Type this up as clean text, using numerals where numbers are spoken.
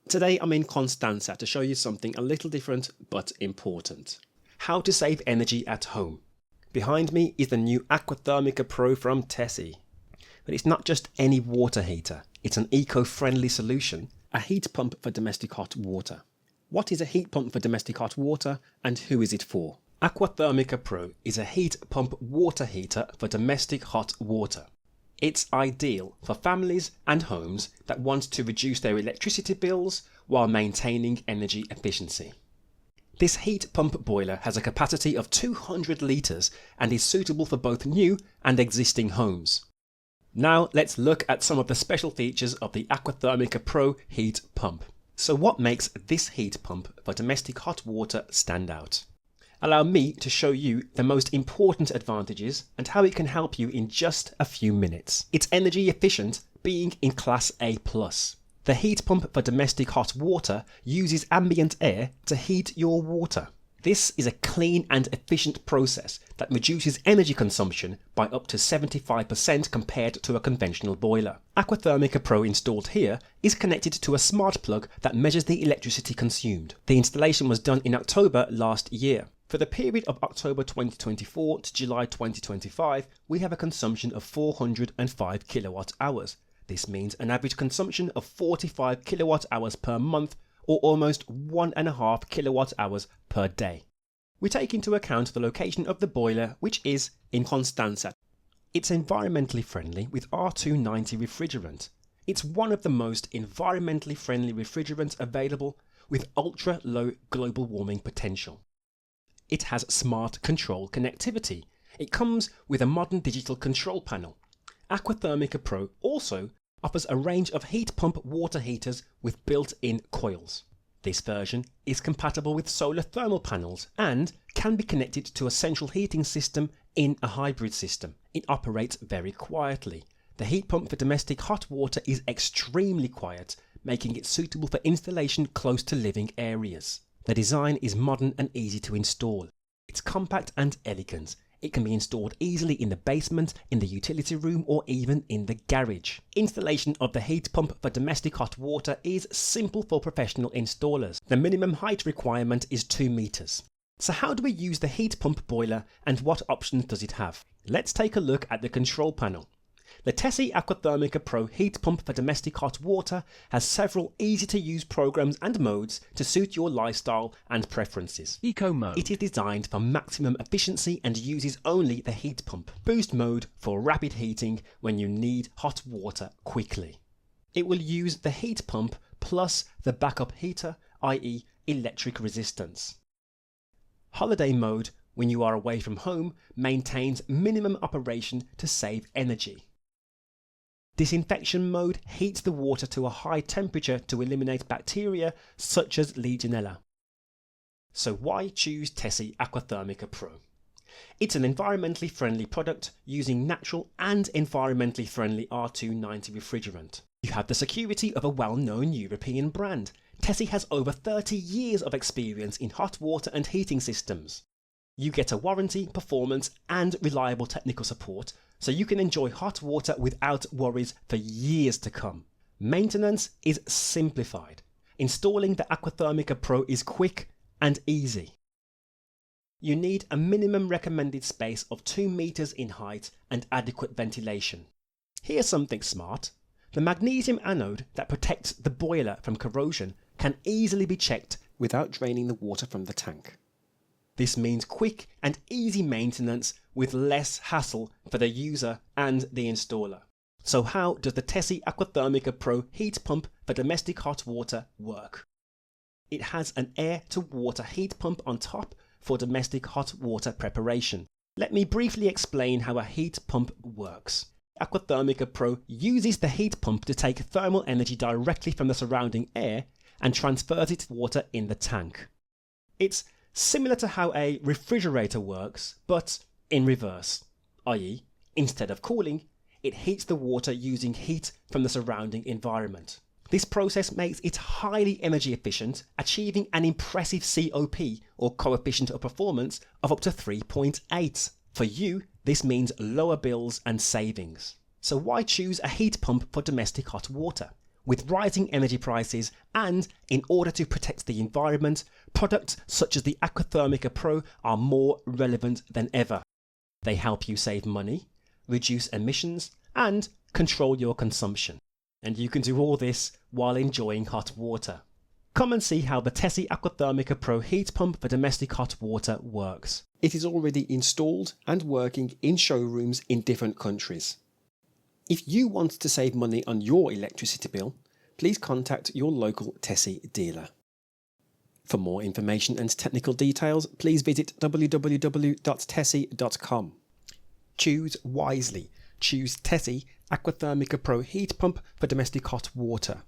Today I'm in Constanta to show you something a little different but important. How to save energy at home. Behind me is the new AquaThermica Pro from Tesy. But it's not just any water heater, it's an eco-friendly solution, a heat pump for domestic hot water. What is a heat pump for domestic hot water and who is it for? AquaThermica Pro is a heat pump water heater for domestic hot water. It's ideal for families and homes that want to reduce their electricity bills while maintaining energy efficiency. This heat pump boiler has a capacity of 200 litres and is suitable for both new and existing homes. Now let's look at some of the special features of the AquaThermica Pro heat pump. So what makes this heat pump for domestic hot water stand out? Allow me to show you the most important advantages and how it can help you in just a few minutes. It's energy efficient, being in Class A+. The heat pump for domestic hot water uses ambient air to heat your water. This is a clean and efficient process that reduces energy consumption by up to 75% compared to a conventional boiler. AquaThermica Pro installed here is connected to a smart plug that measures the electricity consumed. The installation was done in October last year. For the period of October 2024 to July 2025, we have a consumption of 405 kilowatt hours. This means an average consumption of 45 kilowatt hours per month, or almost 1.5 kilowatt hours per day. We take into account the location of the boiler, which is in Constanta. It's environmentally friendly with R290 refrigerant. It's one of the most environmentally friendly refrigerants available with ultra low global warming potential. It has smart control connectivity. It comes with a modern digital control panel. AquaThermica Pro also offers a range of heat pump water heaters with built-in coils. This version is compatible with solar thermal panels and can be connected to a central heating system in a hybrid system. It operates very quietly. The heat pump for domestic hot water is extremely quiet, making it suitable for installation close to living areas. The design is modern and easy to install. It's compact and elegant. It can be installed easily in the basement, in the utility room, or even in the garage. Installation of the heat pump for domestic hot water is simple for professional installers. The minimum height requirement is 2 meters. So how do we use the heat pump boiler and what options does it have? Let's take a look at the control panel. The Tesy Aquathermica Pro heat pump for domestic hot water has several easy-to-use programs and modes to suit your lifestyle and preferences. Eco mode. It is designed for maximum efficiency and uses only the heat pump. Boost mode for rapid heating when you need hot water quickly. It will use the heat pump plus the backup heater, i.e. electric resistance. Holiday mode, when you are away from home, maintains minimum operation to save energy. Disinfection mode heats the water to a high temperature to eliminate bacteria such as Legionella. So why choose Tesy Aquathermica Pro? It's an environmentally friendly product using natural and environmentally friendly R290 refrigerant. You have the security of a well-known European brand. Tesy has over 30 years of experience in hot water and heating systems. You get a warranty, performance and reliable technical support, so you can enjoy hot water without worries for years to come. Maintenance is simplified. Installing the AquaThermica Pro is quick and easy. You need a minimum recommended space of 2 meters in height and adequate ventilation. Here's something smart. The magnesium anode that protects the boiler from corrosion can easily be checked without draining the water from the tank. This means quick and easy maintenance with less hassle for the user and the installer. So how does the Tesy Aquathermica Pro heat pump for domestic hot water work? It has an air-to-water heat pump on top for domestic hot water preparation. Let me briefly explain how a heat pump works. AquaThermica Pro uses the heat pump to take thermal energy directly from the surrounding air and transfers it to water in the tank. It's similar to how a refrigerator works, but in reverse, i.e., instead of cooling, it heats the water using heat from the surrounding environment. This process makes it highly energy efficient, achieving an impressive COP, or coefficient of performance, of up to 3.8. For you, this means lower bills and savings. So why choose a heat pump for domestic hot water? With rising energy prices and in order to protect the environment, products such as the AquaThermica Pro are more relevant than ever. They help you save money, reduce emissions, and control your consumption. And you can do all this while enjoying hot water. Come and see how the Tesy Aquathermica Pro heat pump for domestic hot water works. It is already installed and working in showrooms in different countries. If you want to save money on your electricity bill, please contact your local Tesy dealer. For more information and technical details, please visit www.tesy.com. Choose wisely. Choose Tesy Aquathermica Pro heat pump for domestic hot water.